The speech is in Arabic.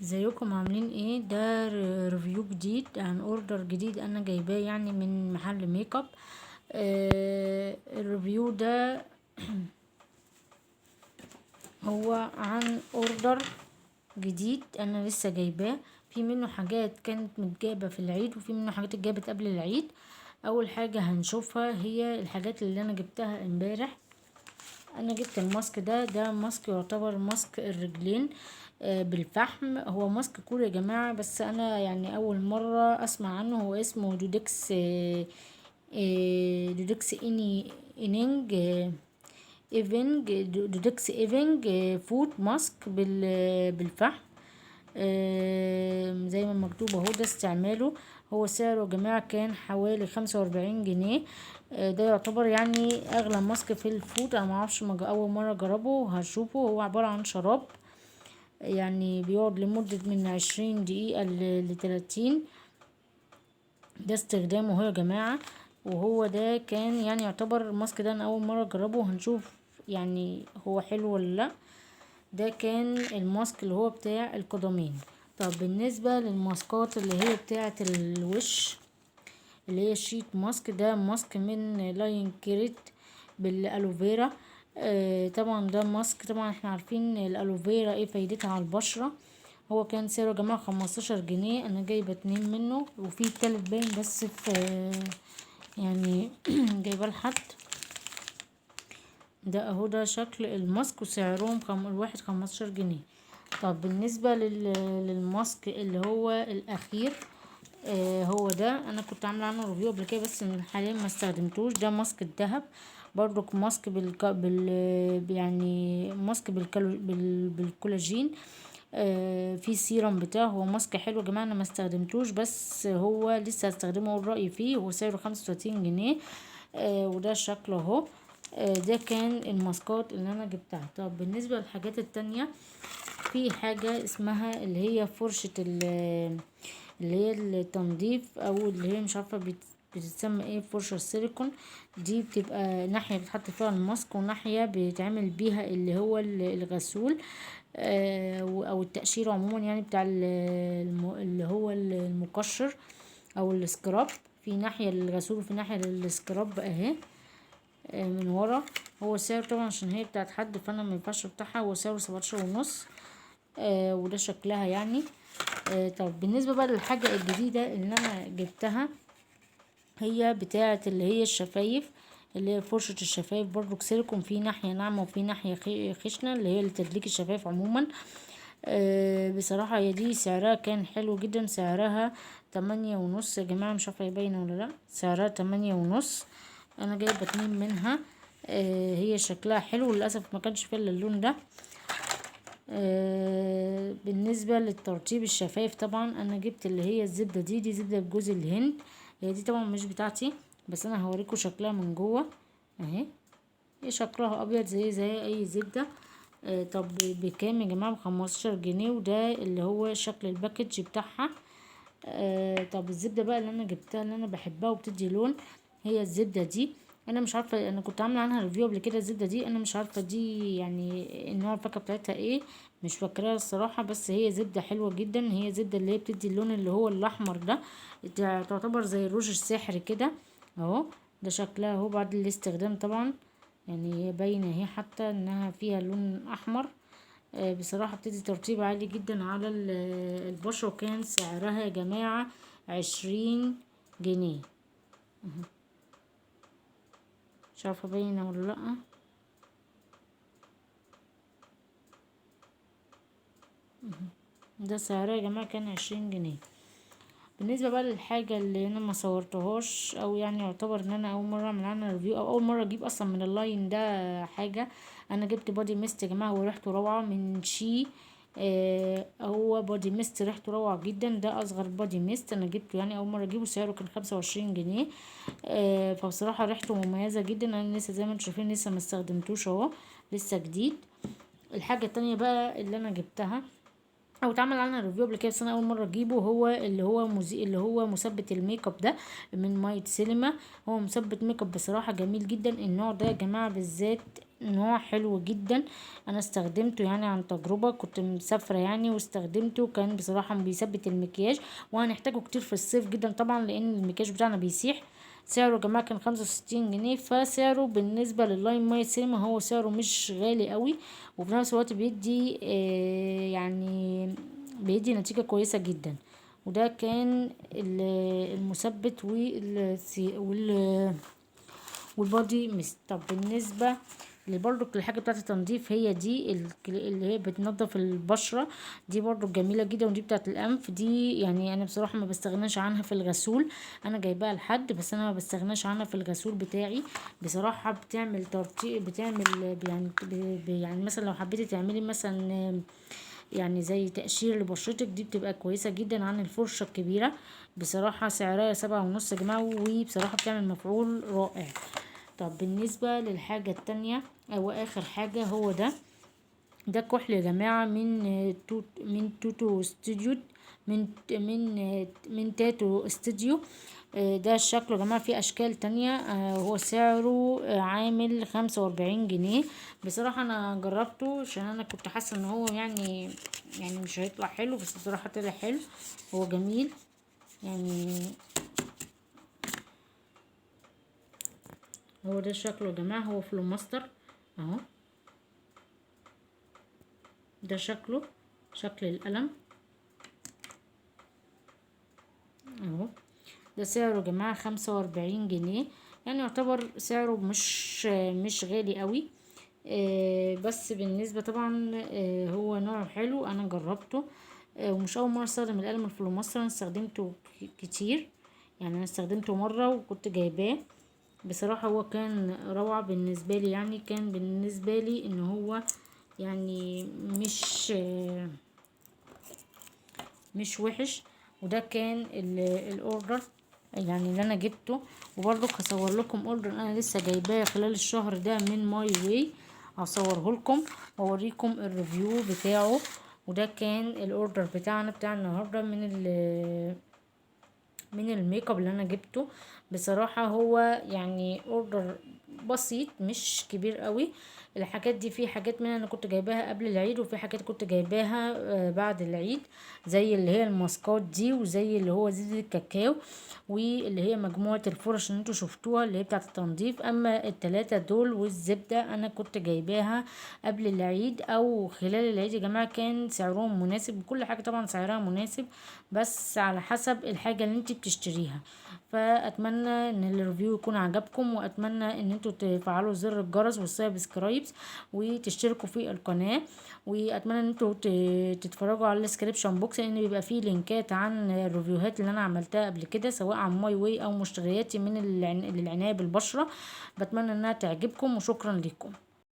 ازيكم عاملين ايه؟ ده ريفيو جديد عن اوردر جديد انا جايباه يعني من محل ميك اب. الريفيو ده هو عن اوردر جديد انا لسه جايباه. في منه حاجات كانت متجابة في العيد وفي منه حاجات اتجابت قبل العيد. اول حاجة هنشوفها هي الحاجات اللي انا جبتها امبارح. انا جبت الماسك ده ماسك يعتبر ماسك الرجلين بالفحم. هو ماسك كوري يا جماعة، بس انا يعني اول مرة اسمع عنه. هو اسمه دودكس دودكس انينج دودكس ايفنج فوت ماسك بالفحم. زي ما مكتوب اهو. ده استعماله. هو سعره يا جماعة كان حوالي 45 جنيه. ده يعتبر يعني اغلى ماسك في الفود. انا معرفش، اول مرة اجربه. هشوفه. هو عبارة عن شراب، يعني بيقعد لمدة من 20 دقيقة ل30. ده استخدامه هو يا جماعة. وهو ده كان يعني يعتبر الماسك ده انا اول مرة اجربه. هنشوف يعني هو حلو ولا لا. ده كان الماسك اللي هو بتاع القدمين. طب بالنسبة للماسكات اللي هي بتاعة الوش، اللي هي الشيت ماسك، ده ماسك من لاين كريت بالالوفيرا. طبعا ده ماسك. طبعا احنا عارفين الالوفيرا ايه فايدتها على البشرة. هو كان سعره يا جماعة 15 جنيه. انا جايبة 2 منه وفي التالت باين بس في يعني جايبه لحد. ده اهو. ده شكل الماسك وسعرهم الواحد 15 جنيه. طب بالنسبة للماسك اللي هو الاخير، هو ده انا كنت عامله عنه ريفيو قبل كده بس حاليا ما استخدمتوش. ده ماسك الذهب. برضو ماسك يعني ماسك بالكولاجين. في سيرم بتاعه. هو ماسك حلو يا جماعه. انا ما استخدمتوش بس هو لسه هستخدمه. اقول رايي فيه. هو سعره 35 جنيه. وده شكله اهو. ده كان الماسكات اللي انا جبتها. طب بالنسبه للحاجات التانية، في حاجة اسمها اللي هي فرشة اللي هي التنظيف، او اللي هي مش عارفة بتتسمى ايه. فرشة السيليكون. دي بتبقى ناحية بتحط فيها الماسك وناحية بيتعمل بيها اللي هو الغسول او التقشير عموما، يعني بتاع اللي هو المقشر او السكراب. في ناحية للغسول وفي ناحية للسكراب اهي من ورا. هو سعر طبعا عشان هي بتاعت حد فانا مينفعش افتحها. هو سعره 17 ونص. وده شكلها يعني. طب بالنسبة بقى للحاجة الجديدة اللي انا جبتها، هي بتاعة اللي هي الشفايف، اللي هي فرشة الشفايف. برضو سيليكون، في ناحية ناعمة وفي ناحية خشنة، اللي هي لتدليك الشفايف عموما. بصراحة هي دي سعرها كان حلو جدا. سعرها 8 ونص يا جماعة. مش عارفة باينة ولا لا. سعرها 8 ونص. انا جايبة 2 منها. هي شكلها حلو. للأسف ما كانش فيها الا اللون ده. بالنسبة للترطيب الشفايف، طبعا انا جبت اللي هي الزبدة دي زبدة بجوز الهند. هي دي طبعا مش بتاعتي، بس انا هوريكم شكلها من جوه اهي. هي شكلها ابيض زي اي زبدة. طب بكام يا جماعة؟ ب15 جنيه. وده اللي هو شكل الباكج بتاعها. طب الزبدة بقى اللي انا جبتها اللي انا بحبها وبتدي لون، هي الزبدة دي. انا مش عارفة، انا كنت عاملة عنها ريفيو قبل كده. الزبدة دي انا مش عارفة دي يعني النوع الفاكهة بتاعتها ايه، مش فاكراها الصراحة. بس هي زبدة حلوة جدا. هي زبدة اللي هي بتدي اللون اللي هو الاحمر ده. تعتبر زي الروج السحري كده اهو. ده شكلها اهو بعد الاستخدام طبعا. يعني هي باينة اهي حتى انها فيها لون احمر. بصراحة بتدي ترطيب عالي جدا على البشرة. وكان سعرها يا جماعة 20 جنيه. مش عارفة باينة ولا لأ. ده سعرها يا جماعة كان 20 جنيه. بالنسبة بقى للحاجة اللي انا ما صورتهاش، او يعني يعتبر ان انا اول مرة اعمل عنها ريفيو او اول مرة اجيب اصلا من اللاين ده حاجة. انا جبت بودي ميست يا جماعة وريحته روعة من شي. هو بودي ميست ريحته روعة جدا. ده اصغر بودي ميست انا جبته، يعني اول مرة اجيبه. سعره كان 25 جنيه. فبصراحة ريحته مميزة جدا. انا لسه زي ما انتم شايفين لسه ما استخدمتوش اهو، لسه جديد. الحاجة التانية بقى اللي انا جبتها او اتعمل عنها ريفيو قبل كده بس انا اول مره اجيبه، هو اللي هو اللي هو مثبت الميك اب ده من مايت سينما. هو مثبت ميك اب بصراحه جميل جدا. النوع ده يا جماعه بالذات نوع حلو جدا. انا استخدمته يعني عن تجربة، كنت مسافرة يعني واستخدمته، كان بصراحة بيثبت المكياج، وهنحتاجه كتير في الصيف جدا طبعا لان المكياج بتاعنا بيسيح. سعره يا جماعة كان 65 جنيه، فسعره بالنسبة لللاين ماي سينما هو سعره مش غالي قوي، وفي نفس الوقت بيدي يعني بيدي نتيجة كويسة جدا. وده كان المثبت والبادي ميست. طب بالنسبة برضك الحاجة بتاعة التنظيف، هي دي اللي هي بتنظف البشرة، دي برضو جميلة جدا. ودي بتاعة الأنف، دي يعني أنا بصراحة ما بستغناش عنها في الغسول، أنا جايباها لحد بس أنا ما بستغناش عنها في الغسول بتاعي. بصراحة بتعمل ترطيب، بتعمل يعني يعني مثلا لو حبيتي تعملي مثلا يعني زي تقشير لبشرتك، دي بتبقى كويسة جدا عن الفرشة الكبيرة. بصراحة سعرها 7.5 يا جماعة، وبصراحة بتعمل مفعول رائع. طب بالنسبة للحاجة التانية او اخر حاجة، هو ده كحل يا جماعة من توتو استوديو، من تاتو استوديو. ده شكله يا جماعة فيه اشكال تانية. هو سعره عامل 45 جنيه. بصراحة انا جربته عشان انا كنت حاسة ان هو يعني مش هيطلع حلو، بس بصراحة طلع حلو، هو جميل يعني. هو ده شكله يا جماعة، هو فلوماستر اهو، ده شكله، شكل القلم اهو. ده سعره يا جماعة 45 جنيه، يعني يعتبر سعره مش غالي قوي. بس بالنسبة طبعا هو نوعه حلو، انا جربته. ومش اول مرة استخدم القلم الفلوماستر، انا استخدمته كتير، يعني انا استخدمته مرة وكنت جايباه. بصراحة هو كان روعة بالنسبة لي، يعني كان بالنسبة لي ان هو يعني مش وحش. وده كان الاوردر يعني اللي انا جبته. وبرضو هصور لكم اوردر انا لسه جايباه خلال الشهر ده من ماي واي، هصوره لكم واوريكم الريفيو بتاعه. وده كان الاوردر بتاعنا بتاع النهارده من الميك اب اللي انا جبته. بصراحة هو يعني اوردر بسيط مش كبير قوي. الحاجات دي، في حاجات منها انا كنت جايباها قبل العيد، وفي حاجات كنت جايباها بعد العيد، زي اللي هي الماسكات دي، وزي اللي هو زيت الكاكاو، واللي هي مجموعة الفرش اللي انتوا شفتوها اللي هي بتاعة التنظيف. اما التلاتة دول والزبدة انا كنت جايباها قبل العيد او خلال العيد يا جماعة، كان سعرهم مناسب، كل حاجة طبعا سعرها مناسب، بس على حسب الحاجة اللي انت بتشتريها. فاتمنى ان الريفيو يكون عجبكم، واتمنى ان انتوا تفعلوا زر الجرس والسبسكرايبس وتشتركوا في القناة. واتمنى ان انتوا تتفرجوا على الديسكريبشن بوكس، لان بيبقى فيه لينكات عن الريفيوهات اللي انا عملتها قبل كده، سواء عن ماي واي او مشترياتي من العناية بالبشرة. بتمنى انها تعجبكم، وشكرا لكم.